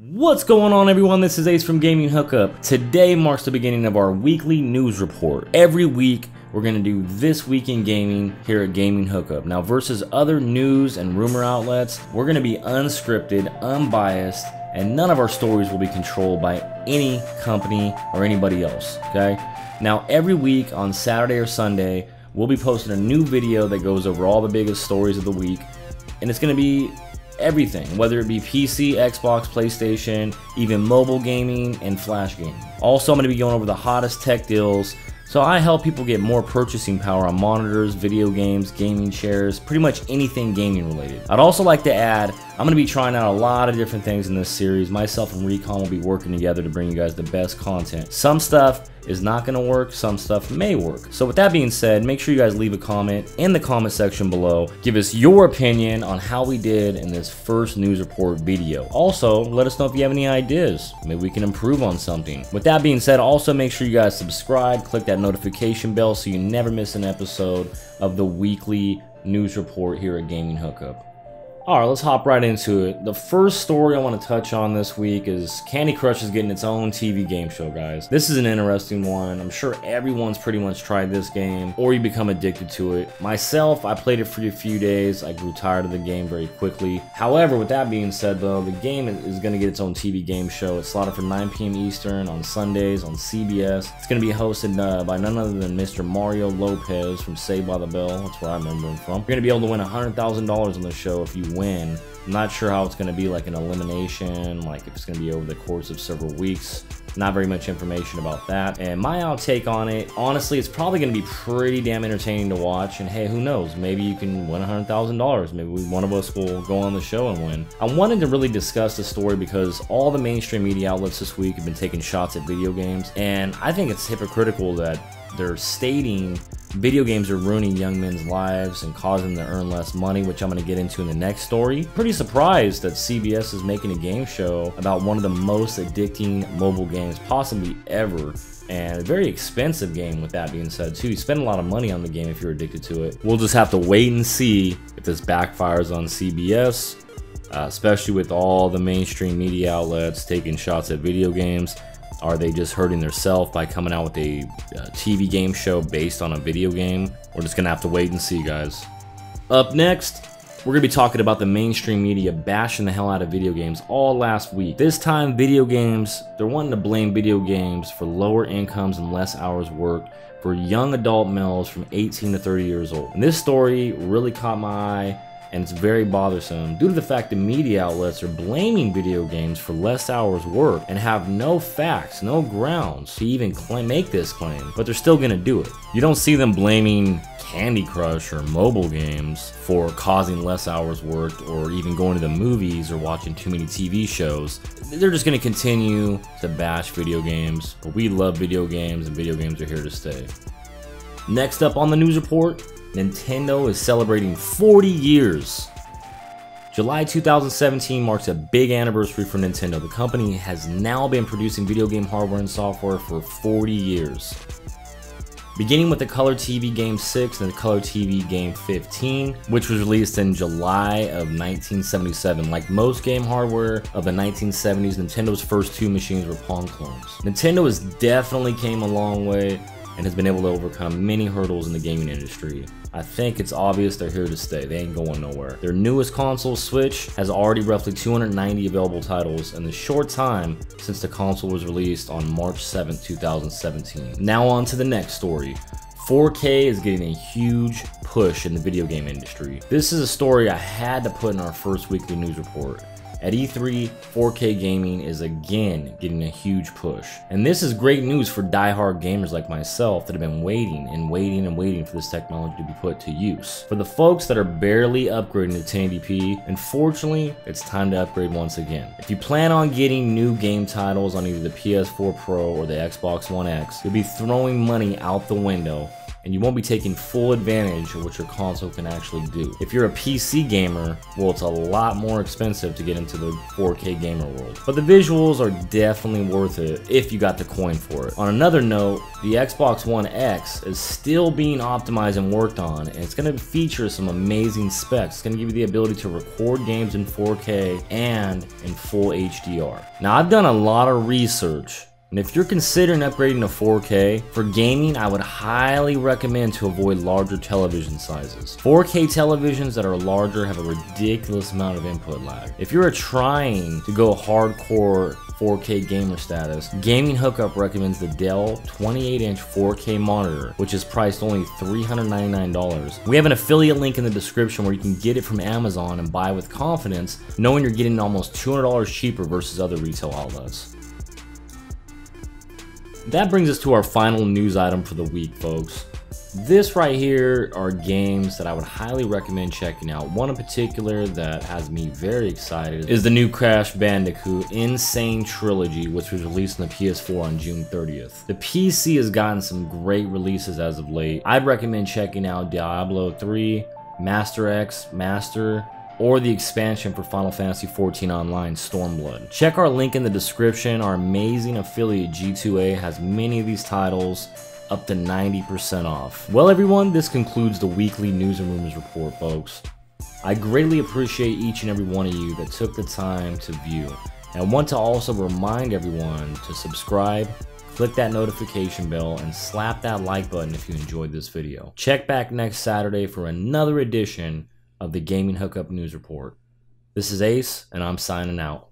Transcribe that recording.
What's going on, everyone? This is Ace from Gaming Hookup. Today marks the beginning of our weekly news report. Every week, we're going to do This Week in Gaming here at Gaming Hookup. Now, versus other news and rumor outlets, we're going to be unscripted, unbiased, and none of our stories will be controlled by any company or anybody else, okay? Now, every week on Saturday or Sunday, we'll be posting a new video that goes over all the biggest stories of the week, and it's going to be everything, whether it be PC, Xbox, PlayStation, even mobile gaming and flash gaming. Also, I'm going to be going over the hottest tech deals, so I help people get more purchasing power on monitors, video games, gaming chairs, pretty much anything gaming related. I'd also like to add, I'm going to be trying out a lot of different things in this series. Myself and Recon will be working together to bring you guys the best content. Some stuff is not going to work, some stuff may work. So with that being said, make sure you guys leave a comment in the comment section below. Give us your opinion on how we did in this first news report video. Also, let us know if you have any ideas. Maybe we can improve on something. With that being said, also make sure you guys subscribe, click that notification bell so you never miss an episode of the weekly news report here at Gaming Hookup. Alright, let's hop right into it. The first story I want to touch on this week is Candy Crush is getting its own TV game show, guys. This is an interesting one. I'm sure everyone's pretty much tried this game, or you become addicted to it. Myself, I played it for a few days. I grew tired of the game very quickly. However, with that being said, though, the game is going to get its own TV game show. It's slotted for 9 p.m. Eastern on Sundays on CBS. It's going to be hosted by none other than Mr. Mario Lopez from Saved by the Bell. That's where I remember him from. You're going to be able to win $100,000 on the show if you win. I'm not sure how it's going to be, like an elimination, like if it's going to be over the course of several weeks. Not very much information about that. And my outtake on it, honestly, it's probably going to be pretty damn entertaining to watch. And hey, who knows? Maybe you can win $100,000. Maybe one of us will go on the show and win. I wanted to really discuss the story because all the mainstream media outlets this week have been taking shots at video games. And I think it's hypocritical that they're stating video games are ruining young men's lives and causing them to earn less money, which I'm going to get into in the next story. Pretty surprised that CBS is making a game show about one of the most addicting mobile games possibly ever, and a very expensive game with that being said too. You spend a lot of money on the game if you're addicted to it. We'll just have to wait and see if this backfires on CBS, especially with all the mainstream media outlets taking shots at video games. Are they just hurting themselves by coming out with a TV game show based on a video game? We're just gonna have to wait and see, guys. Up next, we're gonna be talking about the mainstream media bashing the hell out of video games all last week. This time, video games, they're wanting to blame video games for lower incomes and less hours worked for young adult males from 18 to 30 years old. And this story really caught my eye, and it's very bothersome due to the fact that media outlets are blaming video games for less hours worked and have no facts, no grounds to even make this claim, but they're still gonna do it. You don't see them blaming Candy Crush or mobile games for causing less hours worked or even going to the movies or watching too many TV shows. They're just gonna continue to bash video games, but we love video games and video games are here to stay. Next up on the news report, Nintendo is celebrating 40 years. July 2017 marks a big anniversary for Nintendo. The company has now been producing video game hardware and software for 40 years. Beginning with the Color TV Game 6 and the Color TV Game 15, which was released in July of 1977. Like most game hardware of the 1970s, Nintendo's first two machines were Palm clones. Nintendo has definitely came a long way and has been able to overcome many hurdles in the gaming industry. I think it's obvious they're here to stay. They ain't going nowhere. Their newest console, Switch, has already roughly 290 available titles in the short time since the console was released on March 7th, 2017. Now on to the next story. 4K is getting a huge push in the video game industry. This is a story I had to put in our first weekly news report. At E3, 4K gaming is again getting a huge push. And this is great news for die-hard gamers like myself that have been waiting and waiting and waiting for this technology to be put to use. For the folks that are barely upgrading to 1080p, unfortunately, it's time to upgrade once again. If you plan on getting new game titles on either the PS4 Pro or the Xbox One X, you'll be throwing money out the window and you won't be taking full advantage of what your console can actually do. If you're a PC gamer, well, it's a lot more expensive to get into the 4K gamer world. But the visuals are definitely worth it if you got the coin for it. On another note, the Xbox One X is still being optimized and worked on, and it's going to feature some amazing specs. It's going to give you the ability to record games in 4K and in full HDR. Now, I've done a lot of research, and if you're considering upgrading to 4K, for gaming, I would highly recommend to avoid larger television sizes. 4K televisions that are larger have a ridiculous amount of input lag. If you're trying to go hardcore 4K gamer status, Gaming Hookup recommends the Dell 28-inch 4K monitor, which is priced only $399. We have an affiliate link in the description where you can get it from Amazon and buy with confidence, knowing you're getting almost $200 cheaper versus other retail outlets. That brings us to our final news item for the week, folks. This right here are games that I would highly recommend checking out. One in particular that has me very excited is the new Crash Bandicoot Insane Trilogy, which was released on the PS4 on June 30th. The PC has gotten some great releases as of late. I'd recommend checking out Diablo 3, Master X, Master, or the expansion for Final Fantasy XIV Online, Stormblood. Check our link in the description. Our amazing affiliate G2A has many of these titles up to 90% off. Well everyone, this concludes the weekly news and rumors report, folks. I greatly appreciate each and every one of you that took the time to view. And I want to also remind everyone to subscribe, click that notification bell, and slap that like button if you enjoyed this video. Check back next Saturday for another edition of the Gaming Hookup News Report. This is Ace, and I'm signing out.